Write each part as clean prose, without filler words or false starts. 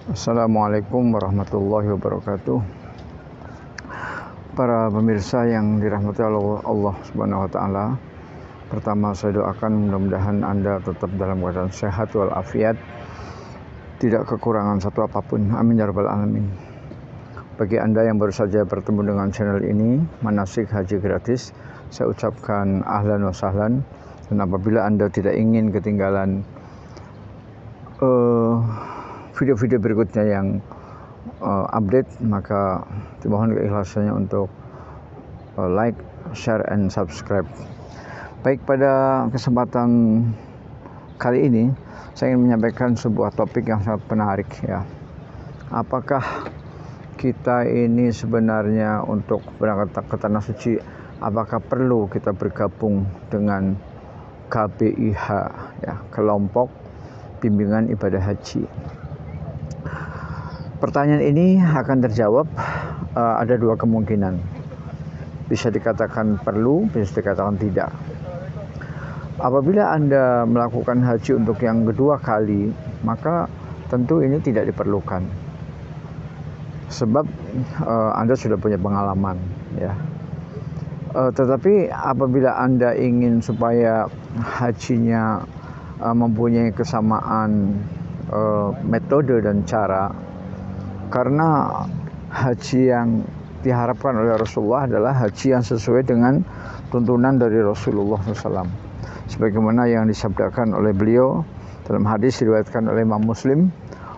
Assalamualaikum warahmatullahi wabarakatuh. Para pemirsa yang dirahmati Allah Subhanahu wa taala. Pertama, saya doakan mudah-mudahan Anda tetap dalam keadaan sehat walafiat, tidak kekurangan satu apapun. Amin ya rabbal alamin. Bagi Anda yang baru saja bertemu dengan channel ini, Manasik Haji Gratis, saya ucapkan ahlan wa sahlan. Dan apabila Anda tidak ingin ketinggalan video-video berikutnya yang update, maka dimohon keikhlasannya untuk like, share, and subscribe. Baik, pada kesempatan kali ini saya ingin menyampaikan sebuah topik yang sangat menarik ya. Apakah kita ini sebenarnya untuk berangkat ke Tanah Suci, apakah perlu kita bergabung dengan KBIH ya, kelompok bimbingan ibadah haji? Pertanyaan ini akan terjawab ada dua kemungkinan. Bisa dikatakan perlu, bisa dikatakan tidak. Apabila Anda melakukan haji untuk yang kedua kali, maka tentu ini tidak diperlukan. Sebab Anda sudah punya pengalaman ya. Tetapi apabila Anda ingin supaya hajinya mempunyai kesamaan metode dan cara, karena haji yang diharapkan oleh Rasulullah adalah haji yang sesuai dengan tuntunan dari Rasulullah SAW. Sebagaimana yang disabdakan oleh beliau dalam hadis diriwayatkan oleh Imam Muslim,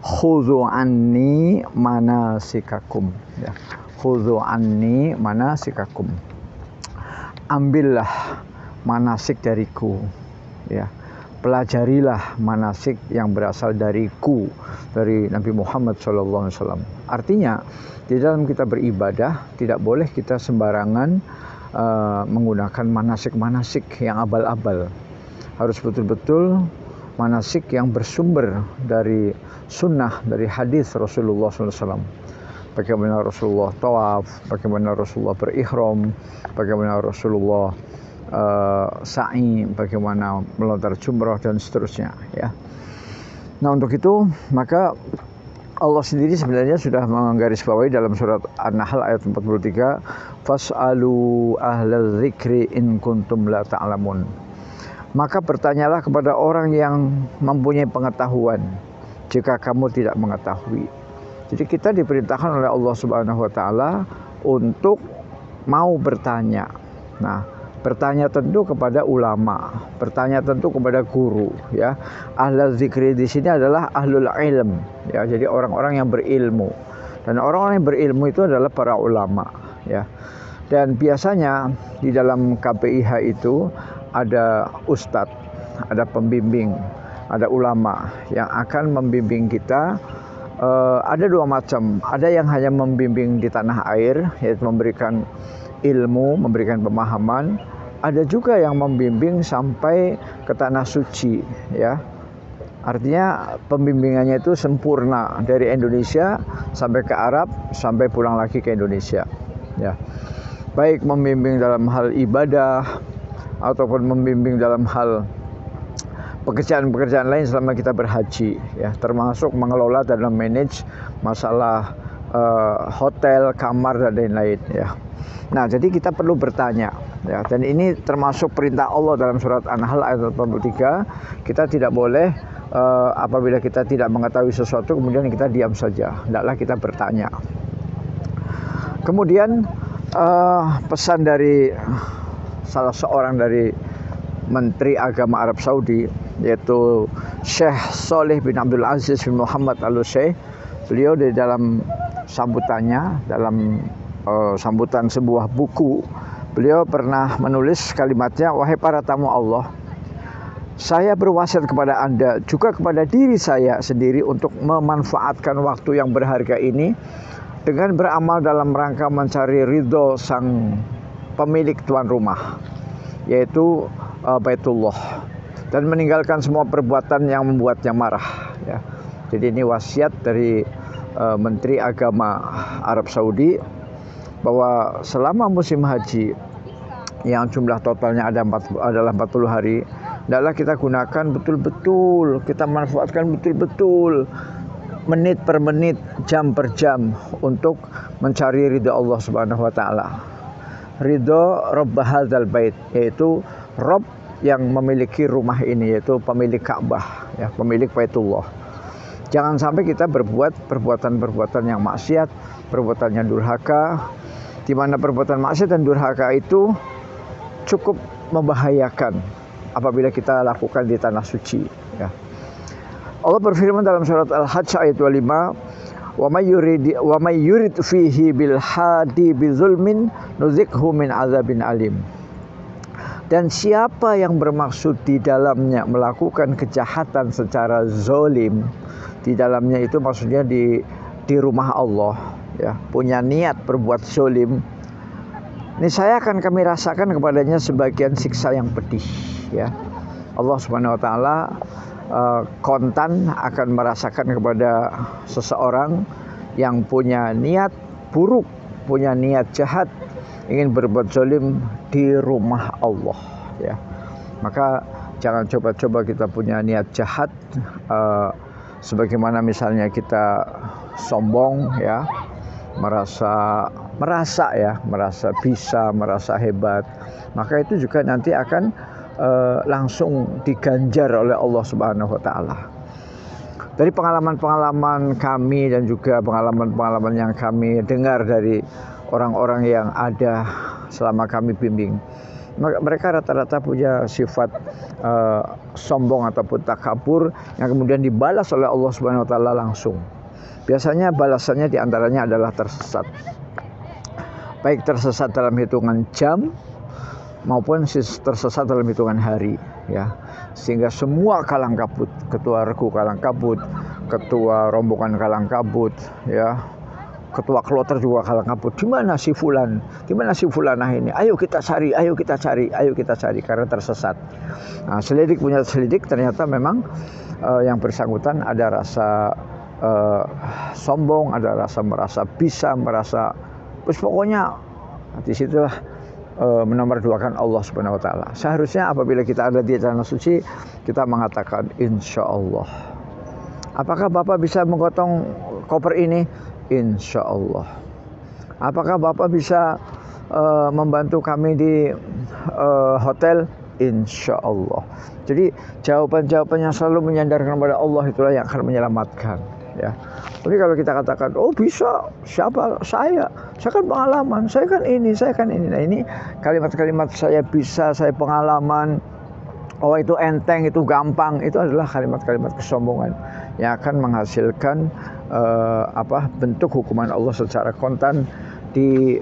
khudhu anni manasikakum ya. Khudhu anni manasikakum, ambillah manasik dariku ya. Pelajarilah manasik yang berasal dariku, dari Nabi Muhammad SAW. Artinya, di dalam kita beribadah tidak boleh kita sembarangan menggunakan manasik-manasik yang abal-abal. Harus betul-betul manasik yang bersumber dari sunnah, dari hadis Rasulullah SAW. Bagaimana Rasulullah tawaf, bagaimana Rasulullah berikhram, bagaimana Rasulullah sa'i, bagaimana melontar jumrah dan seterusnya ya. Nah, untuk itu maka Allah sendiri sebenarnya sudah menggarisbawahi dalam surat An-Nahl ayat 43, fas'alu ahlal dzikri in kuntum la ta'lamun. Maka bertanyalah kepada orang yang mempunyai pengetahuan jika kamu tidak mengetahui. Jadi kita diperintahkan oleh Allah Subhanahu wa taala untuk mau bertanya. Nah, bertanya tentu kepada ulama, bertanya tentu kepada guru ya. Ahlul zikri di sini adalah ahlul ilm ya, jadi orang-orang yang berilmu. Dan orang-orang yang berilmu itu adalah para ulama ya. Dan biasanya di dalam KBIH itu ada ustadz, ada pembimbing, ada ulama yang akan membimbing kita. Ada dua macam, ada yang hanya membimbing di tanah air, yaitu memberikan ilmu, memberikan pemahaman. Ada juga yang membimbing sampai ke Tanah Suci ya. Artinya pembimbingannya itu sempurna dari Indonesia sampai ke Arab, sampai pulang lagi ke Indonesia ya. Baik membimbing dalam hal ibadah ataupun membimbing dalam hal pekerjaan-pekerjaan lain selama kita berhaji ya, termasuk mengelola dan manage masalah hotel, kamar dan lain-lain ya. Nah, jadi kita perlu bertanya ya, dan ini termasuk perintah Allah dalam surat An-Nahl ayat 83. Kita tidak boleh apabila kita tidak mengetahui sesuatu kemudian kita diam saja. Hendaklah kita bertanya. Kemudian pesan dari salah seorang dari Menteri Agama Arab Saudi, yaitu Syekh Shalih bin Abdul Aziz bin Muhammad Al-Utsaimin. Beliau di dalam sambutannya, dalam sambutan sebuah buku, beliau pernah menulis kalimatnya, wahai para tamu Allah, saya berwasiat kepada Anda, juga kepada diri saya sendiri untuk memanfaatkan waktu yang berharga ini dengan beramal dalam rangka mencari ridho sang pemilik tuan rumah, yaitu Baitullah, dan meninggalkan semua perbuatan yang membuatnya marah ya. Jadi ini wasiat dari Menteri Agama Arab Saudi, bahwa selama musim haji yang jumlah totalnya adalah 40 hari, hendaklah kita gunakan betul-betul, kita manfaatkan betul-betul menit per menit, jam per jam untuk mencari ridha Allah Subhanahu wa taala. Ridha Rabb hadzal bait, yaitu Rabb yang memiliki rumah ini, yaitu pemilik Ka'bah, ya, pemilik Baitullah. Jangan sampai kita berbuat perbuatan-perbuatan yang maksiat, perbuatan yang durhaka, di mana perbuatan maksiat dan durhaka itu cukup membahayakan apabila kita lakukan di tanah suci, ya. Allah berfirman dalam surat Al-Hajj ayat 25, "Wa may yurid fihi bil hadi bizulmin nuzikhu min azabin alim." Dan siapa yang bermaksud di dalamnya melakukan kejahatan secara zolim, di dalamnya itu maksudnya di rumah Allah, ya, punya niat berbuat zolim, niscaya akan kami rasakan kepadanya sebagian siksa yang pedih, ya. Allah Subhanahu wa taala kontan akan merasakan kepada seseorang yang punya niat buruk, punya niat jahat, ingin berbuat zalim di rumah Allah, ya. Maka jangan coba-coba kita punya niat jahat, sebagaimana misalnya kita sombong, ya, merasa bisa, merasa hebat, maka itu juga nanti akan langsung diganjar oleh Allah Subhanahu wa taala. Dari pengalaman-pengalaman kami dan juga pengalaman-pengalaman yang kami dengar dari orang-orang yang ada selama kami bimbing, mereka rata-rata punya sifat sombong ataupun takabur yang kemudian dibalas oleh Allah Subhanahu wa taala langsung. Biasanya balasannya diantaranya adalah tersesat. Baik tersesat dalam hitungan jam maupun tersesat dalam hitungan hari, ya. Sehingga semua kalang kabut, ketua regu kalang kabut, ketua rombongan kalang kabut, ya. Ketua kloter juga kalang kabut. Di mana si fulan? Di mana si fulanah ini? Ayo kita cari karena tersesat. Nah, selidik punya selidik, ternyata memang yang bersangkutan ada rasa sombong, ada rasa merasa bisa, merasa pokoknya disitulah menomorduakan Allah Subhanahu wa taala. Seharusnya apabila kita ada di tanah suci, kita mengatakan insya Allah. Apakah Bapak bisa menggotong koper ini? Insya Allah. Apakah Bapak bisa membantu kami di hotel? Insya Allah. Jadi jawaban-jawaban yang selalu menyandarkan kepada Allah itulah yang akan menyelamatkan, ya. Tapi kalau kita katakan, oh bisa, siapa? Saya kan pengalaman, saya kan ini. Nah, ini kalimat-kalimat saya bisa, saya pengalaman, oh itu enteng, itu gampang, itu adalah kalimat-kalimat kesombongan yang akan menghasilkan bentuk hukuman Allah secara kontan di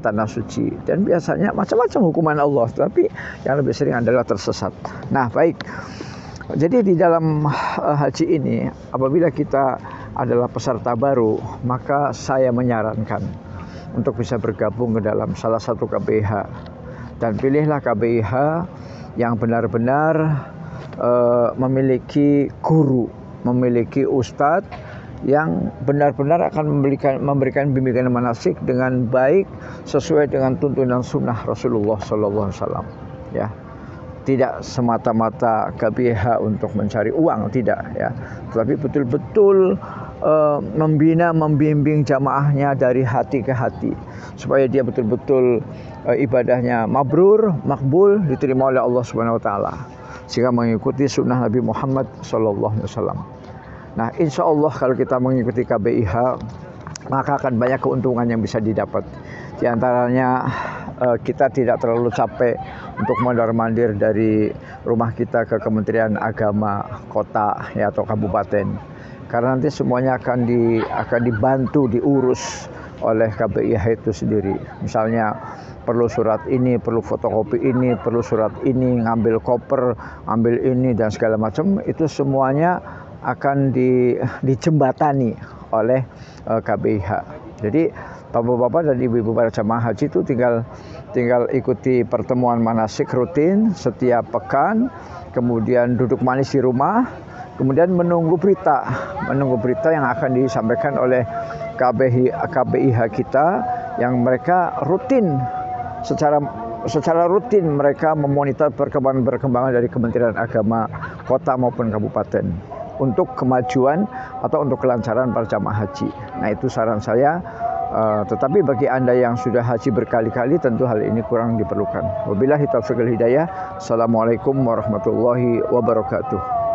tanah suci. Dan biasanya macam-macam hukuman Allah, tapi yang lebih sering adalah tersesat. Nah, baik. Jadi di dalam haji ini, apabila kita adalah peserta baru, maka saya menyarankan untuk bisa bergabung ke dalam salah satu KBIH, dan pilihlah KBIH yang benar-benar memiliki guru, memiliki ustadz yang benar-benar akan memberikan bimbingan manasik dengan baik sesuai dengan tuntunan sunnah Rasulullah SAW, ya. Tidak semata-mata KBIH untuk mencari uang, tidak, ya, tetapi betul-betul membina, membimbing jamaahnya dari hati ke hati supaya dia betul-betul ibadahnya mabrur, makbul, diterima oleh Allah Subhanahu wa taala, sehingga mengikuti sunnah Nabi Muhammad SAW. Nah, insya Allah kalau kita mengikuti KBIH, maka akan banyak keuntungan yang bisa didapat. Di antaranya kita tidak terlalu capek untuk mondar-mandir dari rumah kita ke Kementerian Agama kota, ya, atau kabupaten, karena nanti semuanya akan dibantu, diurus oleh KBIH itu sendiri. Misalnya perlu surat ini, perlu fotokopi ini, perlu surat ini, ngambil koper, ambil ini dan segala macam, itu semuanya akan dijembatani oleh KBIH. Jadi bapak-bapak dan ibu-ibu para jamaah haji itu tinggal ikuti pertemuan manasik rutin setiap pekan, kemudian duduk manis di rumah, kemudian menunggu berita yang akan disampaikan oleh KBIH kita, yang mereka rutin secara rutin mereka memonitor perkembangan dari Kementerian Agama kota maupun kabupaten. untuk kemajuan atau untuk kelancaran para jamaah haji. Nah, itu saran saya. Tetapi bagi Anda yang sudah haji berkali-kali, tentu hal ini kurang diperlukan. Wabillahi taufiq wal hidayah. Assalamualaikum warahmatullahi wabarakatuh.